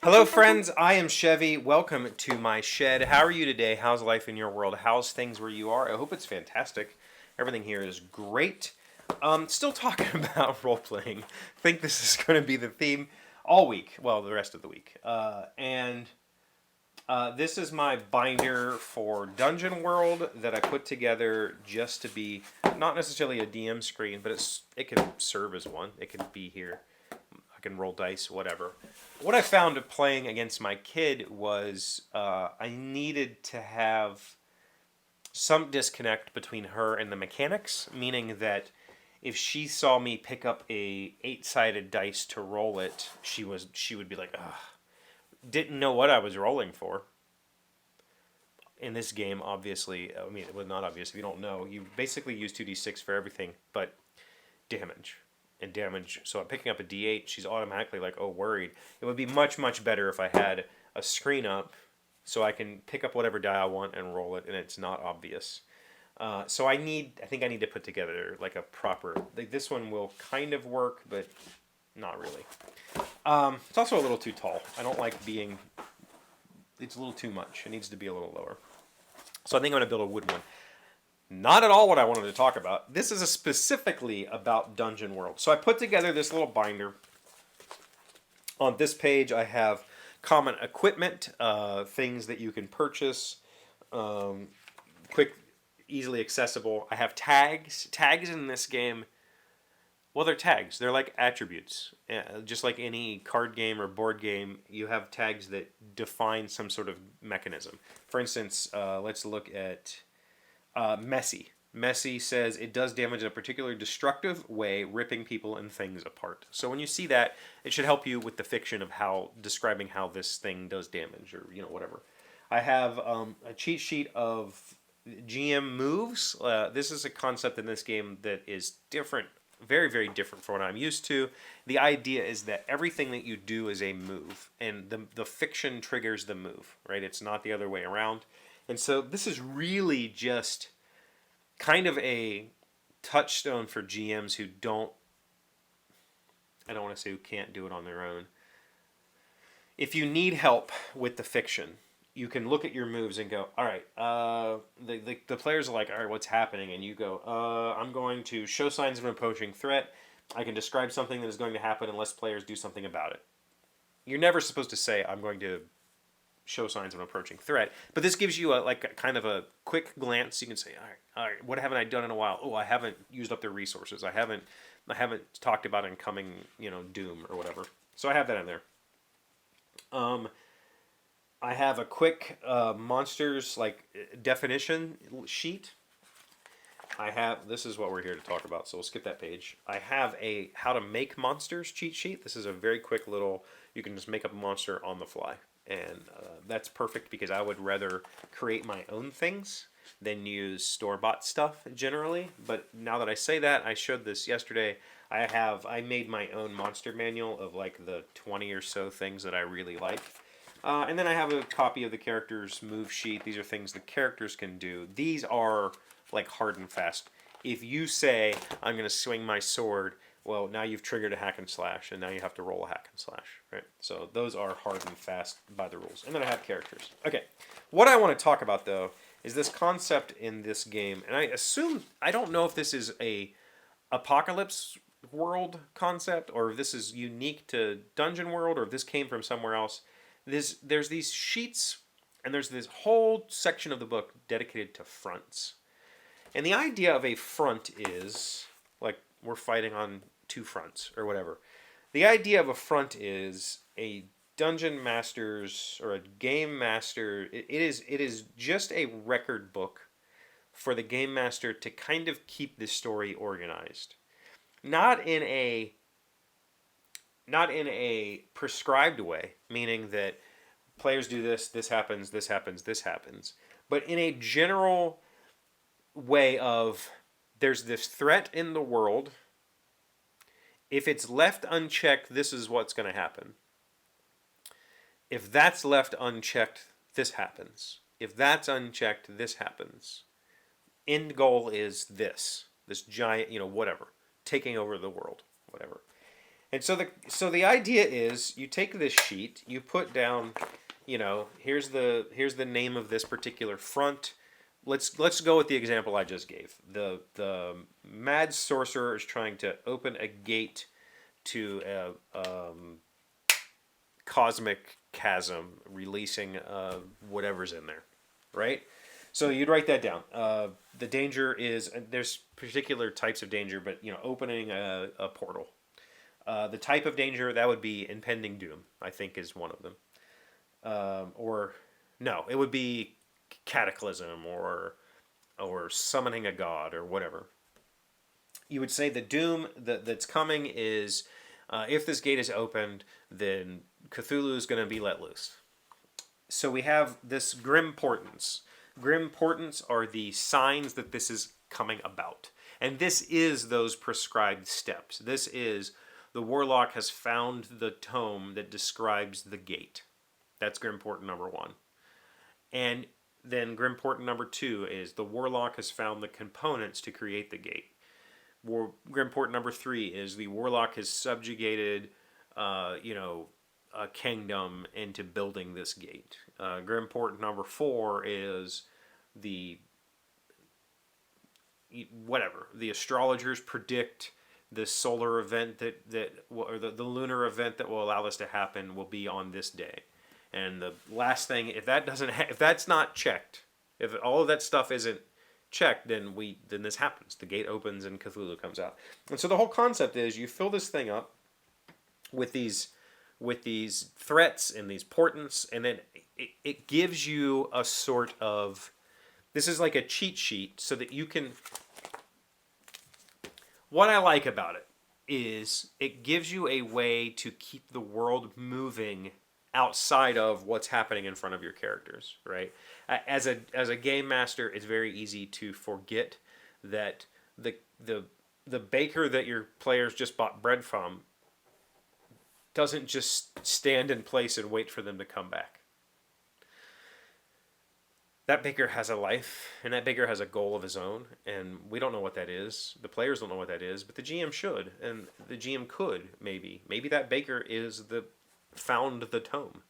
Hello, friends. I am Chevy. Welcome to my shed. How are you today? How's life in your world? How's things where you are? I hope it's fantastic. Everything here is great. Still talking about role playing. Think this is going to be the theme all week. Well, the rest of the week. This is my binder for Dungeon World that I put together just to be not necessarily a DM screen, but it can serve as one. It can be here. I can roll dice, whatever. What I found playing against my kid was I needed to have some disconnect between her and the mechanics, meaning that if she saw me pick up a 8-sided dice to roll it, she would be like, ugh, didn't know what I was rolling for. In this game, obviously, I mean, well, not obvious, if you don't know, you basically use 2d6 for everything but damage. And damage, so I'm picking up a d8, she's automatically like, oh, worried. It would be much, much better if I had a screen up so I can pick up whatever die I want and roll it, and it's not obvious. So I think I need to put together like a proper, like this one will kind of work, but not really. It's also a little too tall. I don't like being, it's a little too much. It needs to be a little lower. So I think I'm going to build a wood one. Not at all what I wanted to talk about. This is specifically about Dungeon World. So I put together this little binder. On this page I have common equipment, things that you can purchase, quick, easily accessible. I have tags. Tags in this game, well, they're tags. They're like attributes. Just like any card game or board game, you have tags that define some sort of mechanism. For instance, let's look at messy. Messy says it does damage in a particularly destructive way, ripping people and things apart. So when you see that, it should help you with the fiction of describing how this thing does damage, or whatever. I have a cheat sheet of GM moves. This is a concept in this game that is different, very, very different from what I'm used to. The idea is that everything that you do is a move, and the fiction triggers the move, right? It's not the other way around. And so this is really just kind of a touchstone for GMs who don't, I don't want to say who can't do it on their own. If you need help with the fiction, you can look at your moves and go, all right, the players are like, all right, what's happening? And you go, I'm going to show signs of an approaching threat. I can describe something that is going to happen unless players do something about it. You're never supposed to say, I'm going to show signs of an approaching threat, but this gives you kind of a quick glance. You can say, all right, what haven't I done in a while? Oh, I haven't used up their resources. I haven't talked about incoming, doom or whatever. So I have that in there. I have a quick monsters definition sheet. This is what we're here to talk about, so we'll skip that page. I have a how to make monsters cheat sheet. This is a very quick little, you can just make up a monster on the fly. And that's perfect because I would rather create my own things than use store-bought stuff generally. But now that I say that, I showed this yesterday. I made my own monster manual of like the 20 or so things that I really like. And then I have a copy of the character's move sheet. These are things the characters can do. These are like hard and fast. If you say, I'm going to swing my sword, well, now you've triggered a hack and slash, and now you have to roll a hack and slash, right? So those are hard and fast by the rules. And then I have characters. Okay, what I want to talk about, though, is this concept in this game. And I don't know if this is a apocalypse world concept, or if this is unique to Dungeon World, or if this came from somewhere else. There's these sheets, and there's this whole section of the book dedicated to fronts. And the idea of a front is, like, we're fighting on two fronts or whatever. The idea of a front is a dungeon master's or a game master. It is just a record book for the game master to kind of keep the story organized. Not in a prescribed way, meaning that players do this, this happens, this happens, this happens, but in a general way of there's this threat in the world. If it's left unchecked, this is what's going to happen. If that's left unchecked, this happens. If that's unchecked, this happens. End goal is this giant, whatever, taking over the world, whatever. And so the idea is you take this sheet, you put down, here's the name of this particular front. Let's go with the example I just gave. The mad sorcerer is trying to open a gate to a cosmic chasm, releasing whatever's in there, right? So you'd write that down. The danger is there's particular types of danger, but opening a portal. The type of danger that would be impending doom, I think, is one of them. Or no, it would be cataclysm or summoning a god or whatever. You would say the doom that's coming is if this gate is opened, then Cthulhu is going to be let loose. So we have this grim portents. Grim portents are the signs that this is coming about. And this is those prescribed steps. This is the warlock has found the tome that describes the gate. That's grim portent number 1. And then grim portent number 2 is the warlock has found the components to create the gate. Grim portent number 3 is the warlock has subjugated, a kingdom into building this gate. Grim portent number 4 is the astrologers predict the solar event or the lunar event that will allow this to happen will be on this day. And the last thing, if that's not checked, if all of that stuff isn't checked, then this happens. The gate opens and Cthulhu comes out. And so the whole concept is you fill this thing up with these threats and these portents, and then it gives you a sort of, this is like a cheat sheet so that you can, what I like about it is it gives you a way to keep the world moving outside of what's happening in front of your characters, right? As a game master, it's very easy to forget that the baker that your players just bought bread from doesn't just stand in place and wait for them to come back. That baker has a life, and that baker has a goal of his own, and we don't know what that is. The players don't know what that is, but the GM should, and the GM could, maybe. Maybe that baker found the tome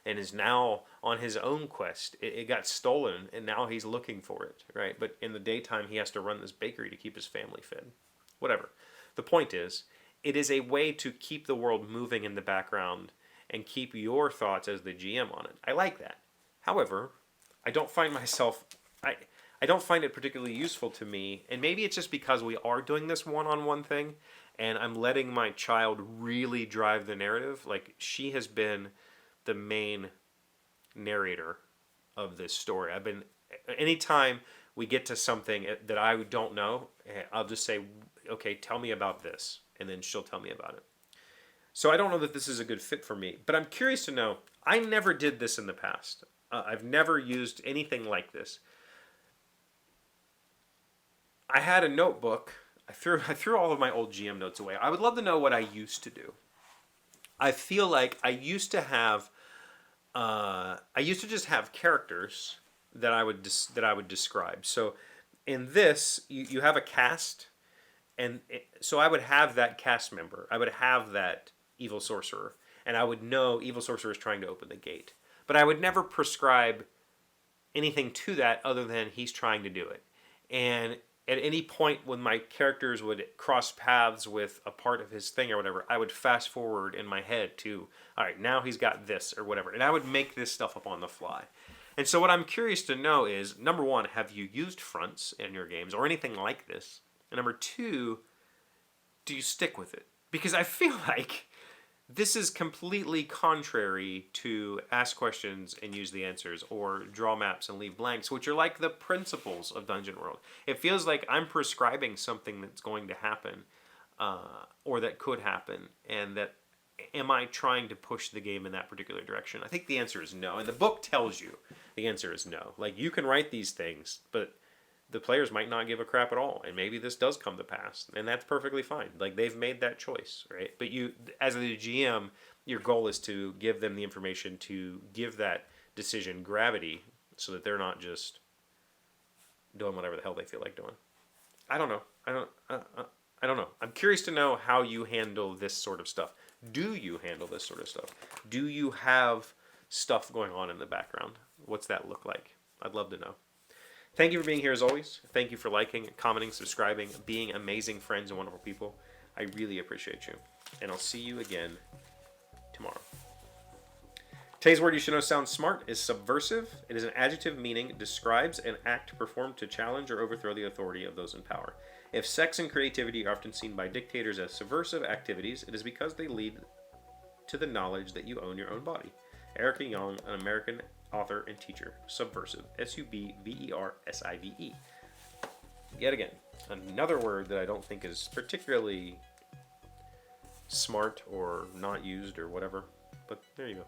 and is now on his own quest. It got stolen, and now he's looking for it, right? But in the daytime, he has to run this bakery to keep his family fed. Whatever. The point is, it is a way to keep the world moving in the background and keep your thoughts as the GM on it. I like that. However, I don't find it particularly useful to me, and maybe it's just because we are doing this one-on-one thing, and I'm letting my child really drive the narrative. Like, she has been the main narrator of this story. Anytime we get to something that I don't know, I'll just say, okay, tell me about this, and then she'll tell me about it. So I don't know that this is a good fit for me, but I'm curious to know, I never did this in the past. I've never used anything like this. I had a notebook. I threw all of my old GM notes away. I would love to know what I used to do. I feel like I used to just have characters that I would describe. So in this, you have a cast, and so I would have that cast member. I would have that evil sorcerer, and I would know evil sorcerer is trying to open the gate. But I would never prescribe anything to that other than he's trying to do it. And at any point when my characters would cross paths with a part of his thing or whatever, I would fast forward in my head to, all right, now he's got this or whatever. And I would make this stuff up on the fly. And so what I'm curious to know is, number one, have you used fronts in your games or anything like this? And number two, do you stick with it? Because I feel like this is completely contrary to ask questions and use the answers, or draw maps and leave blanks, which are like the principles of Dungeon World. It feels like I'm prescribing something that's going to happen, or that could happen, and that am I trying to push the game in that particular direction? I think the answer is no, and the book tells you the answer is no. Like, you can write these things, but the players might not give a crap at all, and maybe this does come to pass, and that's perfectly fine. Like, they've made that choice, right? But you, as the GM, your goal is to give them the information to give that decision gravity, so that they're not just doing whatever the hell they feel like doing. I don't know. I don't know. I'm curious to know how you handle this sort of stuff. Do you handle this sort of stuff? Do you have stuff going on in the background? What's that look like? I'd love to know. Thank you for being here as always. Thank you for liking, commenting, subscribing, being amazing friends and wonderful people. I really appreciate you. And I'll see you again tomorrow. Today's word you should know sounds smart is subversive. It is an adjective meaning describes an act performed to challenge or overthrow the authority of those in power. If sex and creativity are often seen by dictators as subversive activities, it is because they lead to the knowledge that you own your own body. Erica Young, an American author and teacher. Subversive. S-U-B-V-E-R-S-I-V-E. Yet again, another word that I don't think is particularly smart or not used or whatever. But there you go.